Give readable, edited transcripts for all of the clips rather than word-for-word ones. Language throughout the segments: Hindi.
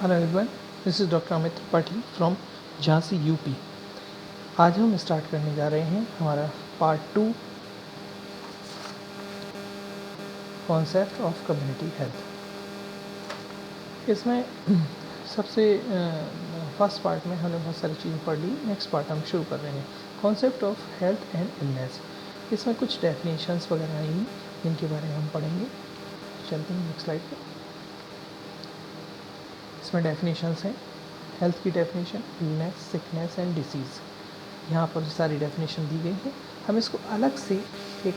Hello everyone, this is doctor Amit Tripathi from Jhansi UP. आज हम स्टार्ट करने जा रहे हैं हमारा part 2 concept of community health. इसमें सबसे फर्स्ट पार्ट में हमने बहुत सारी चीज़ें पढ़ ली। नेक्स्ट पार्ट हम शुरू कर रहे हैं concept of health and illness. इसमें कुछ डेफिनेशंस वगैरह आएंगी जिनके बारे में हम पढ़ेंगे। चलते हैं नेक्स्ट स्लाइड पर। इसमें डेफिनेशंस हैं हेल्थ की definition, illness, sickness and disease. यहाँ पर सारी डेफिनेशन दी गई है। हम इसको अलग से एक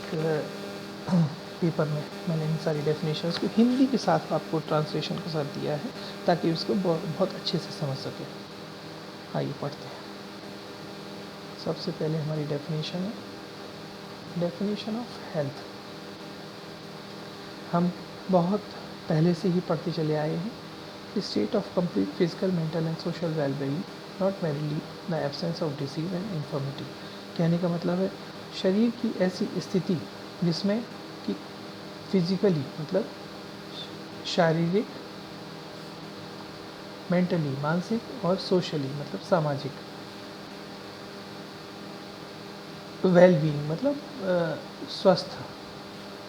पेपर में मैंने इन सारी डेफिनेशंस को हिंदी के साथ आपको ट्रांसलेशन के साथ दिया है ताकि उसको बहुत अच्छे से समझ सके। आइए पढ़ते हैं। सबसे पहले हमारी डेफिनेशन है डेफिनेशन ऑफ हेल्थ। हम बहुत पहले से ही पढ़ते चले आए हैं। State of complete physical, mental and social wellbeing, not merely the absence of disease and infirmity. कहने का मतलब है शरीर की ऐसी स्थिति जिसमें कि फिजिकली मतलब शारीरिक, मेंटली मानसिक और सोशली मतलब सामाजिक, वेलबीइंग मतलब स्वस्थ,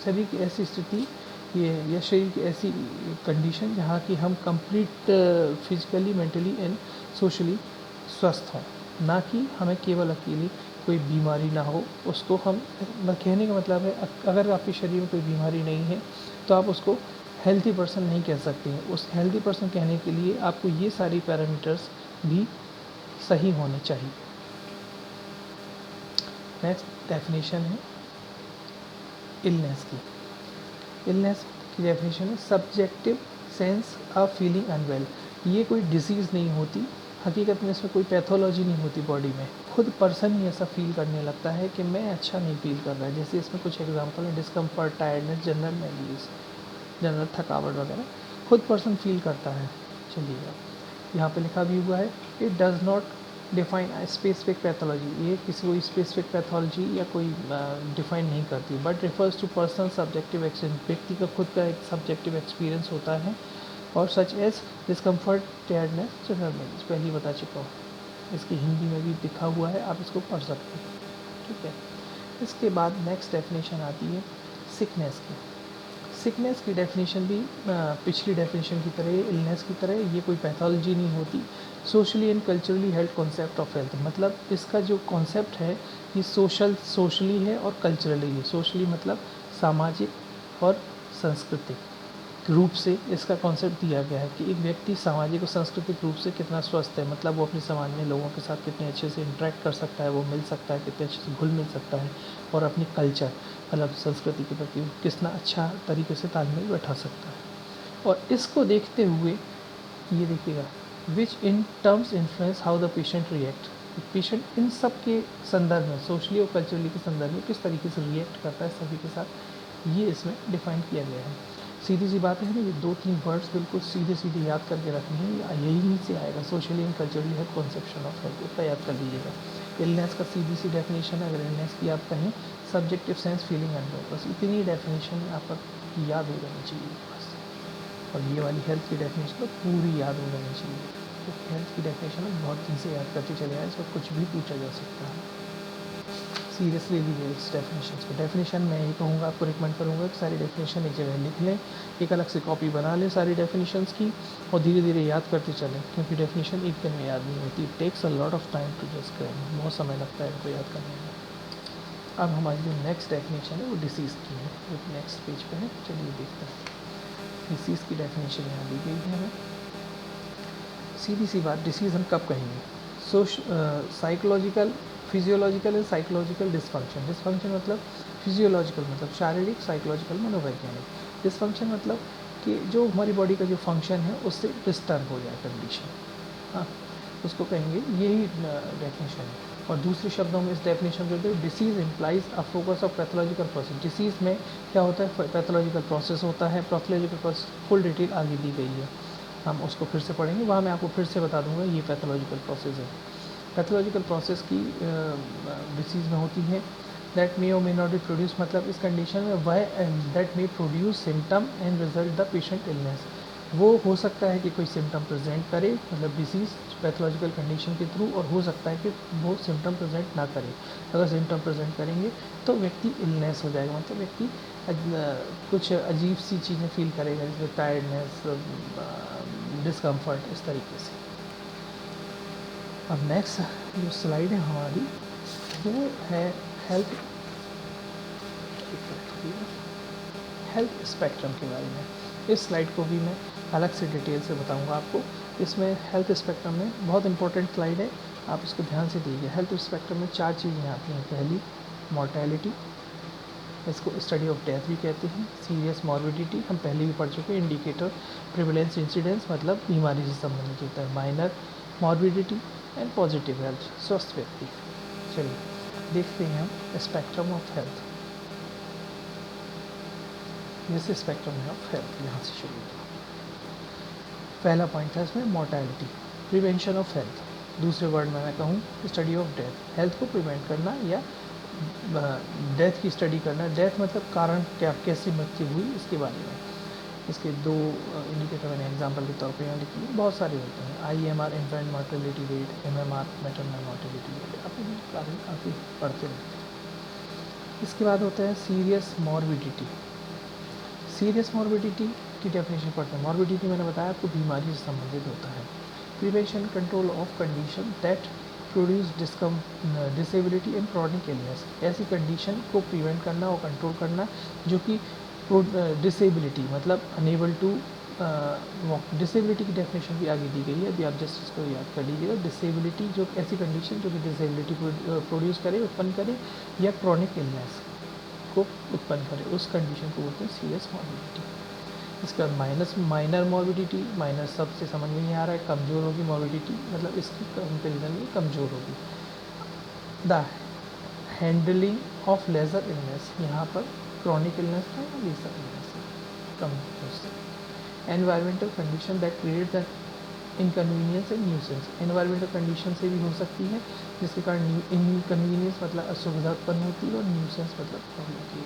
शरीर की ऐसी स्थिति ये या शरीर की ऐसी कंडीशन जहाँ की हम complete physically, mentally and socially स्वस्थ हों, ना कि हमें केवल अकेली कोई बीमारी ना हो। उसको हम कहने का मतलब है अगर आपके शरीर में कोई बीमारी नहीं है तो आप उसको हेल्थी पर्सन नहीं कह सकते हैं। उस हेल्थी पर्सन कहने के लिए आपको ये सारी पैरामीटर्स भी सही होने चाहिए। नेक्स्ट डेफिनेशन है इलनेस की। इलनेस की डेफिनेशन है subjective sense of feeling unwell. ये कोई डिसीज़ नहीं होती, हकीकत में इसमें कोई पैथोलॉजी नहीं होती बॉडी में। खुद पर्सन ही ऐसा फील करने लगता है कि मैं अच्छा नहीं फील कर रहा है। जैसे इसमें कुछ एग्जांपल है डिस्कम्फर्ट, टायर्डनेस, जनरल मैलेरियस, जनरल थकावट वगैरह खुद पर्सन फील करता है। चलिएगा, यहाँ पे लिखा भी हुआ है it does not define specific pathology. ये किसी कोई स्पेसिफिक पैथोलॉजी या कोई डिफाइन नहीं करती, but refers to personal subjective experience. व्यक्ति का खुद का एक सब्जेक्टिव एक्सपीरियंस होता है। और such as discomfort, tiredness, general malarious पहले ही बता चुका हूँ। इसकी हिंदी में भी लिखा हुआ है, आप इसको पढ़ सकते हैं। ठीक है, इसके बाद नेक्स्ट डेफिनेशन आती है सिकनेस की। सिकनेस की डेफिनेशन भी पिछली डेफिनेशन की तरह, इलनेस की तरह, ये कोई पैथोलॉजी नहीं होती। Socially and culturally held concept of health, मतलब इसका जो कॉन्सेप्ट है ये सोशली है और कल्चरली है। सोशली मतलब सामाजिक और सांस्कृतिक रूप से इसका कॉन्सेप्ट दिया गया है कि एक व्यक्ति सामाजिक और सांस्कृतिक रूप से कितना स्वस्थ है, मतलब वो अपने समाज में लोगों के साथ कितने अच्छे से इंटरेक्ट कर सकता है, वो मिल सकता है, कितने अच्छे से घुल मिल सकता है, और अपनी कल्चर मतलब संस्कृति के प्रति कितना अच्छा तरीके से तालमेल बैठा सकता है। और इसको देखते हुए ये देखिएगा which in terms influence how the patient react. Patient इन सब के संदर्भ में, सोशली और कल्चरली के संदर्भ में किस तरीके से रिएक्ट करता है सभी के साथ, ये इसमें डिफाइन किया गया है। सीधी सी बात है ना, ये 2-3 वर्ड्स बिल्कुल सीधे सीधे याद करके रखनी है। यही से आएगा socially and culturally health conception of health, इतना याद कर लीजिएगा। इलनेस का सीधी सी डेफिनेशन है, अगर इलनेस की आप कहें सब्जेक्टिव सेंस फीलिंग अनवेल, बस इतनी डेफिनेशन आपका याद हो जानी चाहिए बस। और ये वाली हेल्थ की डेफिनेशन तो पूरी याद हो जानी चाहिए। तो हेल्थ की डेफिनेशन बहुत दिन से याद करते चले आए, इसमें कुछ भी पूछा जा सकता है। सीरियसली लीजिए इस डेफिनेशन को। डेफिनेशन मैं यही कहूँगा, आपको रिकमेंड करूँगा कि सारी डेफिनेशन एक जगह लिख लें, एक अलग से कॉपी बना लें सारी डेफिनेशंस की, और धीरे धीरे याद करते चलें, क्योंकि डेफिनेशन एक दिन में याद नहीं होती। It takes a lot of time to just crack, बहुत समय लगता है इनको याद करने में। अब हमारी जो नेक्स्ट डेफिनेशन है वो डिसीज़ की है, वो नेक्स्ट पेज पे है। चलिए देखते हैं। डिसीज़ की डेफिनेशन यहाँ दी गई है हमें। सीधी सी बात, डिसीज़ हम कब कहेंगे? Psychological, physiological and psychological dysfunction. Dysfunction मतलब फिजियोलॉजिकल मतलब शारीरिक, साइकोलॉजिकल मनोवैज्ञानिक। डिसफंक्शन मतलब कि जो हमारी बॉडी का जो फंक्शन है उससे डिस्टर्ब हो जाए कंडीशन, हाँ, उसको कहेंगे। यही डेफिनेशन है। और दूसरे शब्दों में इस डेफिनेशन को कहते हैं disease implies a focus of pathological process. Disease में क्या होता है? पैथोलॉजिकल प्रोसेस होता है। पैथोलॉजिकल प्रोसेस फुल डिटेल आगे दी गई है, हम उसको फिर से पढ़ेंगे, वहाँ मैं आपको फिर से बता दूंगा ये पैथोलॉजिकल प्रोसेस है। पैथोलॉजिकल प्रोसेस की डिसीज़ में होती है दैट मे और मे नॉट बी प्रोड्यूस, मतलब इस कंडीशन में वह that may produce symptom and result the patient illness. वो हो सकता है कि कोई सिम्टम प्रेजेंट करे, मतलब डिसीज़ पैथोलॉजिकल कंडीशन के थ्रू, और हो सकता है कि वो सिम्टम प्रेजेंट ना करे। अगर सिम्टम प्रेजेंट करेंगे तो व्यक्ति इलनेस हो जाएगा, मतलब व्यक्ति कुछ अजीब सी चीज़ें फील करेगा, जैसे टायर्डनेस, डिस्कम्फर्ट, इस तरीके से। अब नेक्स्ट जो स्लाइड है हमारी वो है हेल्थ हेल्थ स्पेक्ट्रम के बारे में। इस स्लाइड को भी मैं अलग से डिटेल से बताऊंगा आपको। इसमें हेल्थ स्पेक्ट्रम में बहुत इंपॉर्टेंट स्लाइड है, आप इसको ध्यान से देखिए। हेल्थ स्पेक्ट्रम में 4 चीज़ें आती हैं। पहली मॉर्टेलिटी, इसको स्टडी ऑफ डेथ भी कहते हैं। सीरियस मॉर्बिडिटी हम पहले भी पढ़ चुके हैं, इंडिकेटर प्रिवेलेंस इंसिडेंस, मतलब बीमारी से संबंधित होता है। Minor morbidity and positive health, स्वस्थ व्यक्ति। चलिए देखते हैं हम स्पेक्ट्रम ऑफ हेल्थ। जैसे स्पेक्ट्रम ऑफ हेल्थ यहाँ से शुरू होगा। पहला पॉइंट था इसमें मॉर्टेलिटी, प्रिवेंशन ऑफ हेल्थ। दूसरे वर्ड में मैं कहूँ स्टडी ऑफ डेथ, हेल्थ को प्रिवेंट करना या डेथ की स्टडी करना। डेथ मतलब कारण क्या, कैसी मृत्यु हुई, इसके बारे में। इसके 2 इंडिकेटर मैंने एग्जांपल के तौर पे यहाँ लिखी है, बहुत सारे होते हैं। IMR infant mortality rate, MMR maternal mortality rate, आप काफ़ी पढ़ते रहते हैं। इसके बाद होता है सीरियस मॉर्बिडिटी। सीरियस मॉर्बिडिटी की डेफिनेशन पढ़ते हैं। मॉर्बिडिटी मैंने बताया आपको बीमारी से संबंधित होता है। Prevention control of condition that produce disability and chronic illness, ऐसी कंडीशन को प्रिवेंट करना और कंट्रोल करना जो कि डिसेबिलिटी मतलब अनेबल टू वॉक। डिसेबिलिटी की डेफिनेशन भी आगे दी गई है, अभी आप जस्ट इसको याद कर लीजिएगा। डिसेबिलिटी जो ऐसी कंडीशन जो कि डिसेबिलिटी प्रोड्यूस करे, उत्पन्न करे, या क्रॉनिक इलनेस को उत्पन्न करे, उस कंडीशन को बोलते हैं सीरियस मॉर्बिडिटी। इसके बाद माइनर मॉर्बिडिटी, माइनर सबसे समझ में नहीं आ रहा है, कमज़ोर होगी मॉर्बिडिटी, मतलब इसकी कंपेरिजन में कमज़ोर होगी। The handling of lesser illness, यहाँ पर क्रॉनिक इलनेस था या लेजर इलनेस कम। Environmental condition that create the inconvenience and nuisance, environmental condition से भी हो सकती है जिसके कारण इनकन्वीनियंस मतलब असुविधा उत्पन्न होती है, और न्यूसेंस मतलब प्रॉब्लम होती है।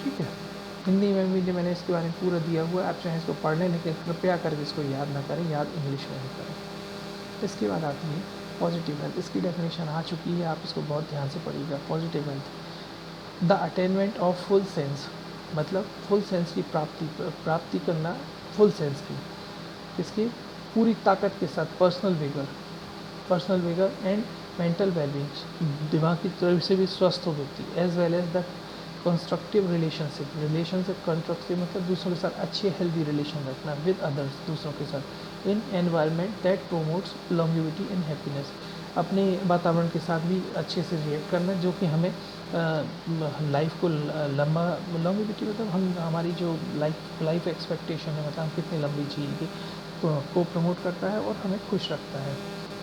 ठीक है, हिंदी में भी मैंने इसके बारे में पूरा दिया हुआ है, आप चाहें इसको पढ़ लें, लेकिन कृपया करके इसको याद ना करें, याद इंग्लिश में ही करें। इसके बाद आती है पॉजिटिव हेल्थ। इसकी डेफिनेशन आ चुकी है, आप इसको बहुत ध्यान से पढ़िएगा। Positive health the attainment of full sense, मतलब फुल सेंस की प्राप्ति करना, फुल सेंस की, इसकी पूरी ताकत के साथ personal vigour and mental wellbeing, दिमाग की तरफ से भी स्वस्थ हो व्यक्ति, as well as the constructive relationship constructive मतलब दूसरों के साथ अच्छे हेल्दी रिलेशन रखना विद अदर्स, दूसरों के साथ, in environment that promotes longevity and happiness, अपने वातावरण के साथ भी अच्छे से रिएक्ट करना जो कि हमें लाइफ को लंबा, लॉन्गिविटी मतलब हम हमारी जो लाइफ एक्सपेक्टेशन है, मतलब हम कितनी लंबी जिएंगे को प्रमोट करता है और हमें खुश रखता है।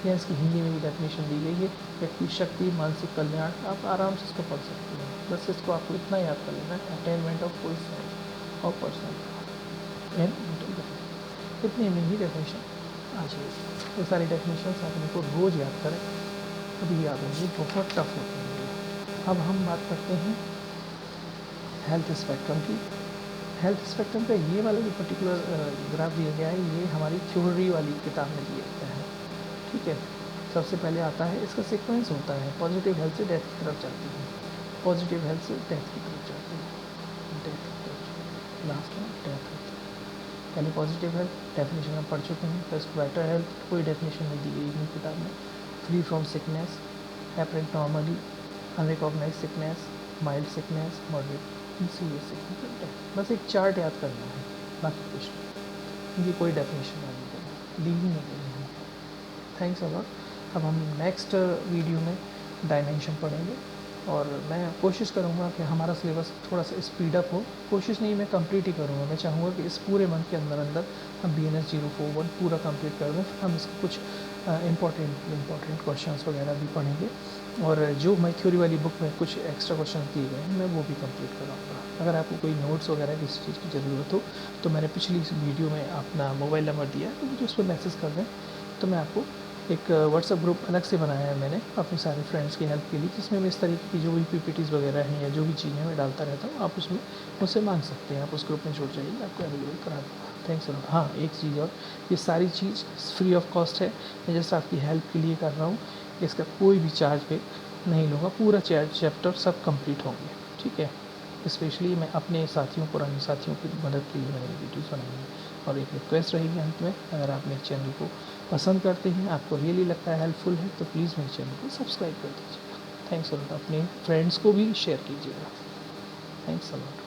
या इसकी हिंदी में भी डेफिनेशन दी गई है, व्यक्ति शक्ति, मानसिक कल्याण, आप आराम से इसको पढ़ सकते हैं। बस इसको आपको इतना याद कर लेना है, attainment of full sense of personal and mental, इतनी में ही डेफिनेशन आ जाएगी। ये सारी डेफिनेशन आप इनको रोज़ याद करें, अभी याद होंगी, बहुत टफ होती है। अब हम बात करते हैं हेल्थ स्पेक्ट्रम की। हेल्थ स्पेक्ट्रम का ये वाला जो पर्टिकुलर ग्राफ दिया गया है, ये हमारी थ्योरी वाली किताब में दिया गया है। ठीक है, सबसे पहले आता है, इसका सीक्वेंस होता है, पॉजिटिव हेल्थ से डेथ की तरफ जाती है, पॉजिटिव हेल्थ से डेथ की तरफ जाती है, डेथ की तरफ, लास्ट में डेथ होती है। पहले पॉजिटिव हेल्थ डेफिनेशन हम पढ़ चुके हैं, प्लस बेटर हेल्थ कोई डेफिनेशन नहीं दी गई है किताब में। Free from sickness, happening normally, unrecognised sickness, mild sickness, moderate, serious sickness, बस एक चार्ट याद करना है, बाकी कुछ नहीं, ये कोई डेफिनेशन नहीं दी ही नहीं गई है। Thanks a lot. अब हम नेक्स्ट वीडियो में डायमेंशन पढ़ेंगे, और मैं कोशिश करूँगा कि हमारा सिलेबस थोड़ा सा स्पीड अप हो। कोशिश नहीं, मैं कंप्लीट ही करूँगा। मैं चाहूँगा कि इस पूरे मंथ के अंदर हम BNS 041 पूरा कंप्लीट कर दें, फिर हम इसके कुछ इम्पॉर्टेंट क्वेश्चंस वगैरह भी पढ़ेंगे, और जो मैं थ्योरी वाली बुक में कुछ एक्स्ट्रा क्वेश्चन दिए गए हैं मैं वो भी कंप्लीट कराऊँगा। अगर आपको कोई नोट्स वगैरह किसी चीज़ की ज़रूरत हो तो मैंने पिछली वीडियो में अपना मोबाइल नंबर दिया है, तो मुझे उस पर मैसेज कर दें, तो मैं आपको एक व्हाट्सएप ग्रुप अलग से बनाया है मैंने अपने सारे फ्रेंड्स की हेल्प के लिए, जिसमें मैं इस तरीके की जो भी PPTs वगैरह हैं या जो भी चीज़ें मैं डालता रहता हूँ, आप उसमें मुझसे मांग सकते हैं। आप उस ग्रुप में जुड़ जाइए, आपको अवेलेबल करा दूँगा। Thanks a lot. हाँ, एक चीज़ और, ये सारी चीज़ फ्री ऑफ कॉस्ट है, मैं जस्ट आपकी हेल्प के लिए कर रहा हूँ। इसका कोई भी चार्ज पे नहीं लूँगा, पूरा चैप्टर सब कंप्लीट होंगे, ठीक है। स्पेशली मैं अपने साथियों, पुराने साथियों की मदद के लिए मैंने वीडियोज़ बनाई हैं। और एक रिक्वेस्ट रहेगी अंत में, अगर आप मेरे चैनल को पसंद करते हैं, आपको रियली लगता है हेल्पफुल है, तो प्लीज़ मेरे चैनल को सब्सक्राइब कर दीजिएगा। Thanks a lot. अपने फ्रेंड्स को भी शेयर कीजिएगा। Thanks a lot.